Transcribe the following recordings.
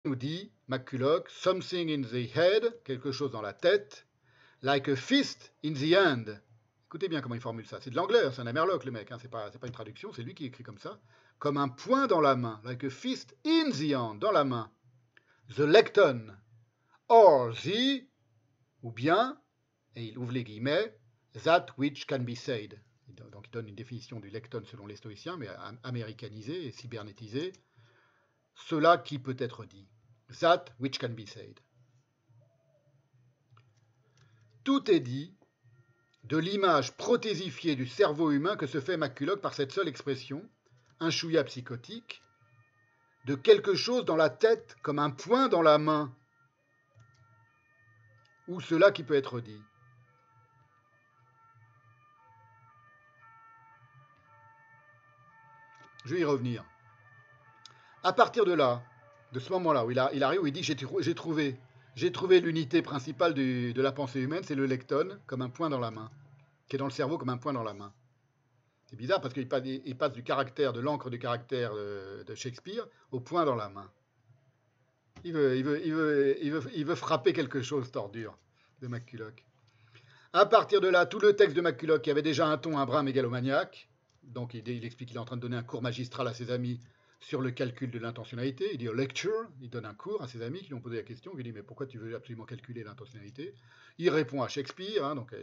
nous dit McCulloch, something in the head, quelque chose dans la tête, like a fist in the hand. Écoutez bien comment il formule ça. C'est de l'anglais, c'est un Amerloc le mec, hein, c'est pas une traduction, c'est lui qui écrit comme ça. Comme un poing dans la main, like a fist in the hand, dans la main. The lecton, or the, ou bien, et il ouvre les guillemets, that which can be said. Donc il donne une définition du lecton selon les stoïciens, mais américanisé et cybernétisé. Cela qui peut être dit. That which can be said. Tout est dit de l'image protésifiée du cerveau humain que se fait McCulloch par cette seule expression, un chouïa psychotique, de quelque chose dans la tête comme un poing dans la main, ou cela qui peut être dit. Je vais y revenir. À partir de là, de ce moment-là, où il arrive, où il dit j'ai trouvé l'unité principale de la pensée humaine, c'est le lecton, comme un poing dans la main, qui est dans le cerveau comme un poing dans la main. C'est bizarre parce qu'il passe du caractère, de l'encre du caractère de Shakespeare au poing dans la main. Il veut frapper quelque chose, tordure, de McCulloch. À partir de là, tout le texte de McCulloch, qui avait déjà un ton un brin mégalomaniaque, donc il explique qu'il est en train de donner un cours magistral à ses amis sur le calcul de l'intentionnalité. Il dit lecture, il donne un cours à ses amis qui lui ont posé la question. Il dit mais pourquoi tu veux absolument calculer l'intentionnalité? Il répond à Shakespeare, hein, donc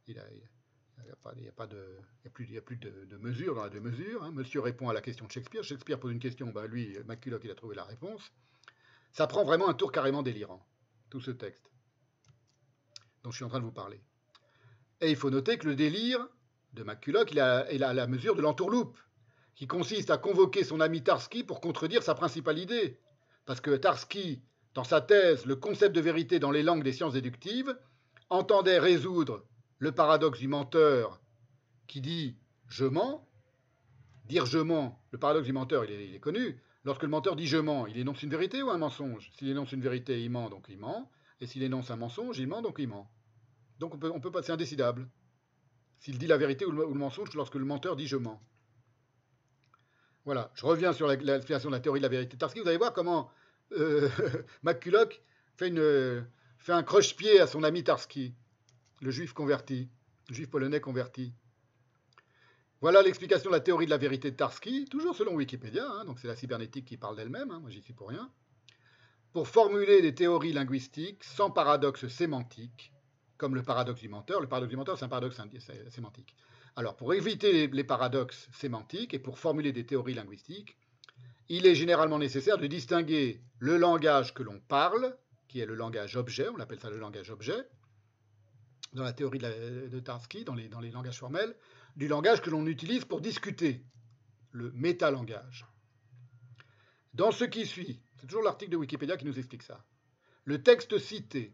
il n'y a plus de mesure dans la deux-mesures. Hein. Monsieur répond à la question de Shakespeare. Shakespeare pose une question, bah lui, McCulloch, il a trouvé la réponse. Ça prend vraiment un tour carrément délirant, tout ce texte dont je suis en train de vous parler. Et il faut noter que le délire de McCulloch, il a la mesure de l'entourloupe, qui consiste à convoquer son ami Tarski pour contredire sa principale idée. Parce que Tarski, dans sa thèse, le concept de vérité dans les langues des sciences déductives, entendait résoudre le paradoxe du menteur qui dit « je mens ». Dire « je mens », le paradoxe du menteur, il est connu. Lorsque le menteur dit « je mens », il énonce une vérité ou un mensonge? S'il énonce une vérité, il ment, donc il ment. Et s'il énonce un mensonge, il ment, donc il ment. Donc on peut pas, c'est indécidable. S'il dit la vérité ou le mensonge lorsque le menteur dit « je mens ». Voilà, je reviens sur l'explication de la théorie de la vérité de Tarski. Vous allez voir comment McCulloch fait un croche-pied à son ami Tarski, le juif converti, le juif polonais converti. Voilà l'explication de la théorie de la vérité de Tarski, toujours selon Wikipédia, hein, donc c'est la cybernétique qui parle d'elle-même, hein, moi j'y suis pour rien. Pour formuler des théories linguistiques sans paradoxe sémantique, comme le paradoxe du menteur. Le paradoxe du menteur, c'est un paradoxe sémantique. Alors, pour éviter les paradoxes sémantiques et pour formuler des théories linguistiques, il est généralement nécessaire de distinguer le langage que l'on parle, qui est le langage objet, on appelle ça le langage objet, dans la théorie de Tarski, dans les langages formels, du langage que l'on utilise pour discuter, le métalangage. Dans ce qui suit, c'est toujours l'article de Wikipédia qui nous explique ça, le texte cité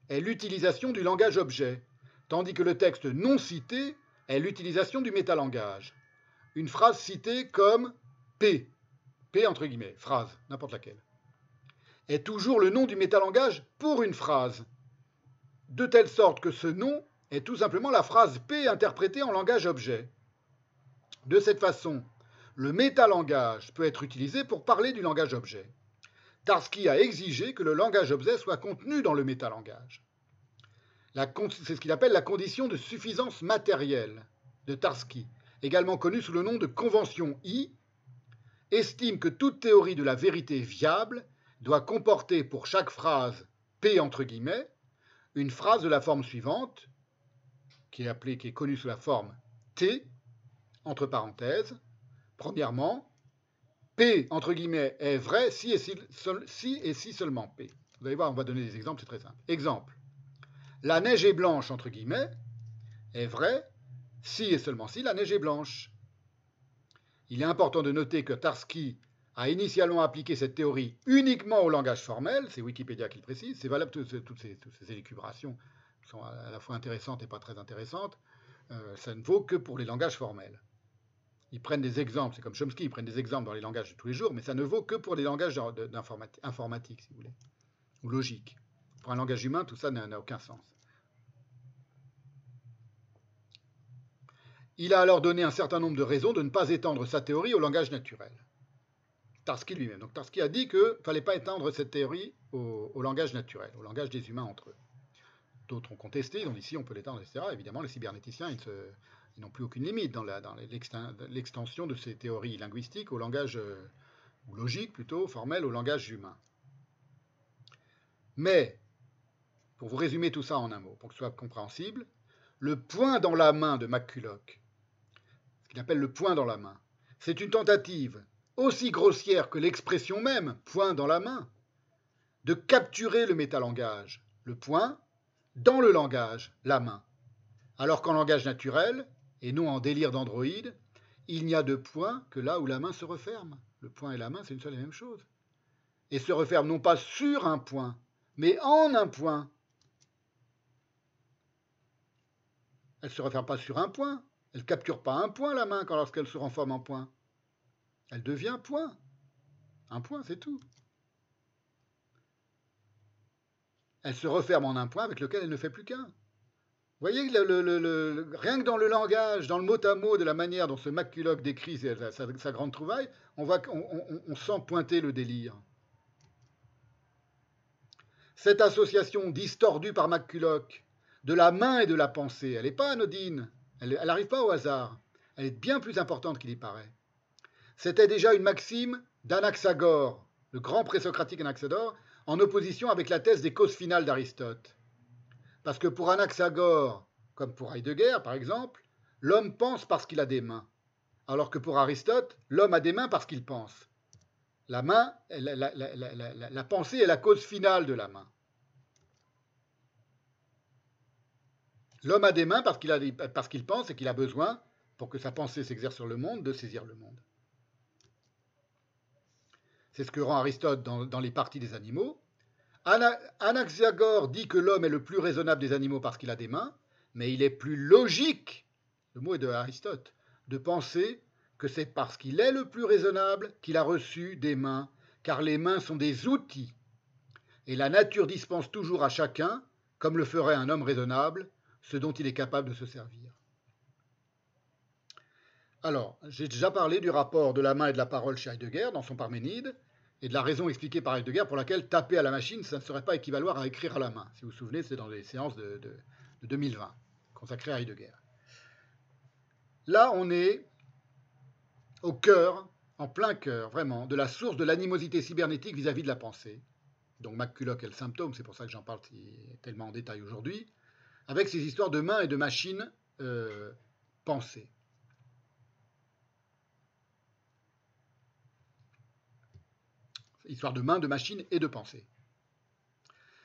est l'utilisation du langage objet, tandis que le texte non cité est l'utilisation du métalangage. Une phrase citée comme P, P entre guillemets, phrase, n'importe laquelle, est toujours le nom du métalangage pour une phrase, de telle sorte que ce nom est tout simplement la phrase P interprétée en langage objet. De cette façon, le métalangage peut être utilisé pour parler du langage objet. Tarski a exigé que le langage objet soit contenu dans le métalangage. C'est ce qu'il appelle la condition de suffisance matérielle de Tarski, également connue sous le nom de convention I, estime que toute théorie de la vérité viable doit comporter pour chaque phrase P entre guillemets une phrase de la forme suivante, qui est connue sous la forme T, entre parenthèses. Premièrement, P entre guillemets est vrai si et si seulement P. Vous allez voir, on va donner des exemples, c'est très simple. Exemple. La neige est blanche, entre guillemets, est vrai si et seulement si la neige est blanche. Il est important de noter que Tarski a initialement appliqué cette théorie uniquement au langage formel, c'est Wikipédia qui le précise, c'est valable toutes ces élucubrations sont à la fois intéressantes et pas très intéressantes, ça ne vaut que pour les langages formels. Ils prennent des exemples, c'est comme Chomsky, ils prennent des exemples dans les langages de tous les jours, mais ça ne vaut que pour les langages informatiques, si vous voulez, ou logiques. Pour un langage humain, tout ça n'a aucun sens. Il a alors donné un certain nombre de raisons de ne pas étendre sa théorie au langage naturel. Tarski lui-même. Donc Tarski a dit qu'il ne fallait pas étendre cette théorie au langage naturel, au langage des humains entre eux. D'autres ont contesté, ils ont dit si on peut l'étendre, etc. Évidemment, les cybernéticiens, ils n'ont plus aucune limite dans l'extension de ces théories linguistiques au langage, ou logique plutôt, formel, au langage humain. Mais, pour vous résumer tout ça en un mot, pour que ce soit compréhensible, le point dans la main de McCulloch, ce qu'il appelle le point dans la main, c'est une tentative aussi grossière que l'expression même, point dans la main, de capturer le métalangage, le point, dans le langage, la main. Alors qu'en langage naturel, et non en délire d'androïde, il n'y a de point que là où la main se referme. Le point et la main, c'est une seule et même chose. Et se referme non pas sur un point, mais en un point. Elle ne se referme pas sur un point. Elle ne capture pas un point, la main, lorsqu'elle se renforme en point. Elle devient point. Un point, c'est tout. Elle se referme en un point avec lequel elle ne fait plus qu'un. Vous voyez, rien que dans le langage, dans le mot à mot, de la manière dont ce McCulloch décrit sa grande trouvaille, on sent pointer le délire. Cette association distordue par McCulloch de la main et de la pensée, elle n'est pas anodine, elle n'arrive pas au hasard, elle est bien plus importante qu'il y paraît. C'était déjà une maxime d'Anaxagore, le grand présocratique Anaxagore, en opposition avec la thèse des causes finales d'Aristote. Parce que pour Anaxagore, comme pour Heidegger par exemple, l'homme pense parce qu'il a des mains, alors que pour Aristote, l'homme a des mains parce qu'il pense. La main, la pensée est la cause finale de la main. L'homme a des mains parce qu'il pense et qu'il a besoin, pour que sa pensée s'exerce sur le monde, de saisir le monde. C'est ce que rend Aristote dans les parties des animaux. Anaxagore dit que l'homme est le plus raisonnable des animaux parce qu'il a des mains, mais il est plus logique, le mot est de Aristote, de penser que c'est parce qu'il est le plus raisonnable qu'il a reçu des mains, car les mains sont des outils. Et la nature dispense toujours à chacun, comme le ferait un homme raisonnable, ce dont il est capable de se servir. Alors, j'ai déjà parlé du rapport de la main et de la parole chez Heidegger dans son Parménide, et de la raison expliquée par Heidegger pour laquelle taper à la machine, ça ne serait pas équivaloir à écrire à la main. Si vous vous souvenez, c'est dans les séances de 2020, consacrées à Heidegger. Là, on est au cœur, en plein cœur, vraiment, de la source de l'animosité cybernétique vis-à-vis de la pensée. Donc McCulloch est le symptôme, c'est pour ça que j'en parle tellement en détail aujourd'hui, avec ces histoires de mains et de machines pensées. Histoire de mains, de machines et de pensée.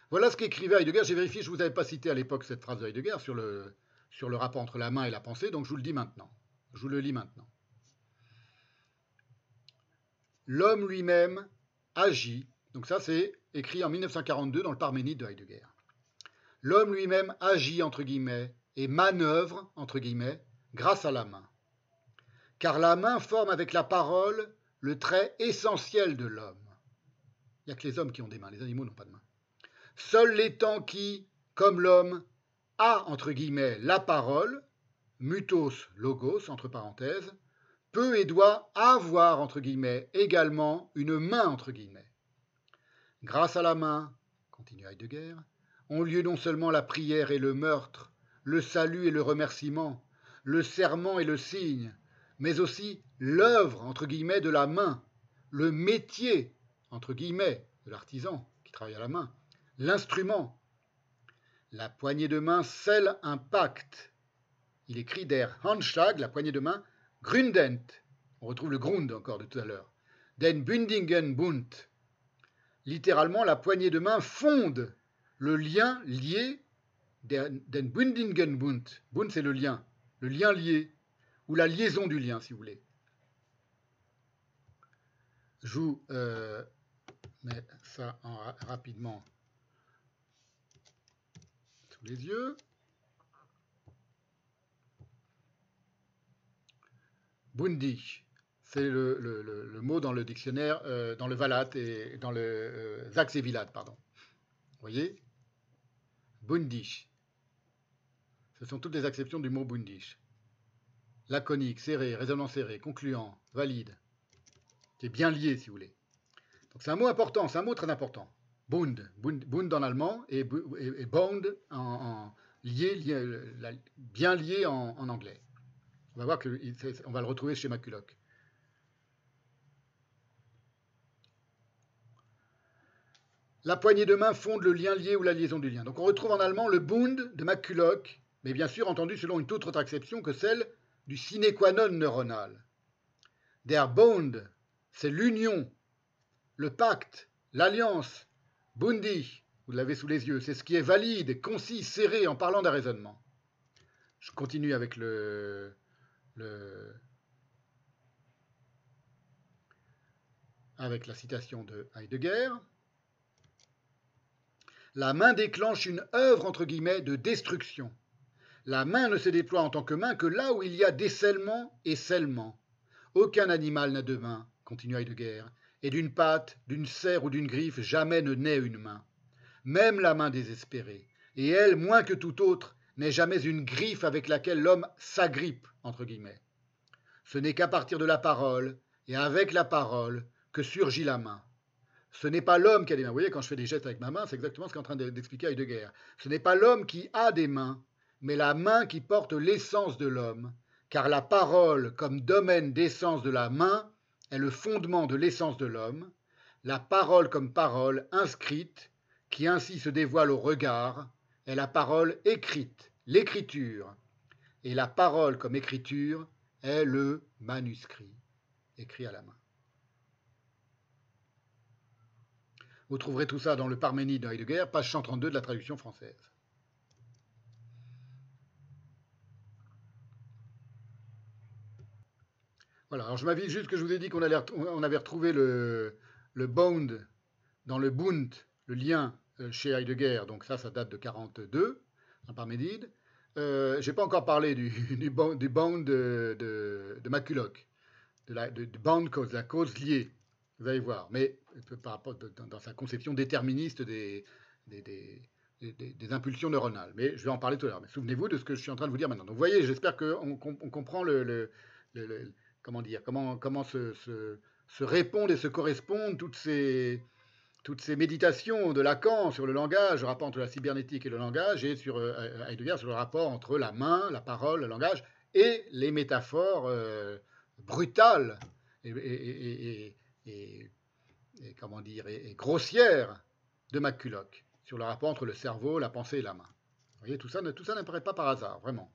Voilà ce qu'écrivait Heidegger. J'ai vérifié, je ne vous avais pas cité à l'époque cette phrase de Heidegger sur le rapport entre la main et la pensée, donc je vous le dis maintenant. Je vous le lis maintenant. L'homme lui-même agit, donc ça c'est écrit en 1942 dans le Parménide de Heidegger. L'homme lui-même agit, entre guillemets, et manœuvre, entre guillemets, grâce à la main. Car la main forme avec la parole le trait essentiel de l'homme. Il n'y a que les hommes qui ont des mains, les animaux n'ont pas de mains. Seuls les temps qui, comme l'homme, a, entre guillemets, la parole, mutos logos, entre parenthèses, peut et doit avoir, entre guillemets, également une main, entre guillemets. Grâce à la main, continue Heidegger, ont lieu non seulement la prière et le meurtre, le salut et le remerciement, le serment et le signe, mais aussi l'œuvre, entre guillemets, de la main, le métier, entre guillemets, de l'artisan qui travaille à la main, l'instrument. La poignée de main scelle un pacte. Il écrit der Handschlag, la poignée de main, Gründent. On retrouve le Grund encore de tout à l'heure. Den Bündingen Bund. Littéralement, la poignée de main fonde le lien lié, den Bündingen Bund. Bund, c'est le lien lié, ou la liaison du lien, si vous voulez. Je vous mets ça rapidement sous les yeux. Bundi, c'est le mot dans le dictionnaire, dans le Valat et dans le Zax et Vilad, pardon. Vous voyez, Bundish. Ce sont toutes les acceptions du mot Bundish. Laconique, serré, raisonnement serré, concluant, valide. qui est bien lié, si vous voulez. Donc c'est un mot important, c'est un mot très important. Bund en allemand et Bond bien lié en anglais. On va voir qu'on va le retrouver chez McCulloch. La poignée de main fonde le lien lié ou la liaison du lien. Donc on retrouve en allemand le Bund de McCulloch, mais bien sûr entendu selon une toute autre acception que celle du sine qua non neuronal. Der Bond, c'est l'union, le pacte, l'alliance. Bundi, vous l'avez sous les yeux, c'est ce qui est valide, concis, serré en parlant d'un raisonnement. Je continue avec avec la citation de Heidegger. La main déclenche une œuvre, entre guillemets, de destruction. La main ne se déploie en tant que main que là où il y a décèlement et scellement. Aucun animal n'a de main, continue Heidegger, et d'une patte, d'une serre ou d'une griffe, jamais ne naît une main. Même la main désespérée, et elle, moins que tout autre, n'est jamais une griffe avec laquelle l'homme s'agrippe, entre guillemets. Ce n'est qu'à partir de la parole, et avec la parole, que surgit la main. Ce n'est pas l'homme qui a des mains. Vous voyez, quand je fais des gestes avec ma main, c'est exactement ce qu'est en train d'expliquer Heidegger. Ce n'est pas l'homme qui a des mains, mais la main qui porte l'essence de l'homme, car la parole, comme domaine d'essence de la main, est le fondement de l'essence de l'homme, la parole comme parole inscrite, qui ainsi se dévoile au regard, est la parole écrite, l'écriture, et la parole comme écriture est le manuscrit, écrit à la main. Vous trouverez tout ça dans le Parménide de Heidegger, page 132 de la traduction française. Voilà, alors je m'avise juste que je vous ai dit qu'on avait retrouvé le bound dans le Bund, le lien chez Heidegger, donc ça date de 42, dans Parménide. Je n'ai pas encore parlé du bound de McCulloch, de bound cause, la cause liée, vous allez voir, mais par rapport dans sa conception déterministe des impulsions neuronales. Mais je vais en parler tout à l'heure. Mais souvenez-vous de ce que je suis en train de vous dire maintenant. Donc vous voyez, j'espère qu'on comprend comment dire, comment se répondent et se correspondent toutes ces méditations de Lacan sur le langage, le rapport entre la cybernétique et le langage, et sur Heidegger sur le rapport entre la main, la parole, le langage, et les métaphores brutales et comment dire, et grossières de McCulloch sur le rapport entre le cerveau, la pensée et la main. Vous voyez, tout ça n'apparaît pas par hasard, vraiment.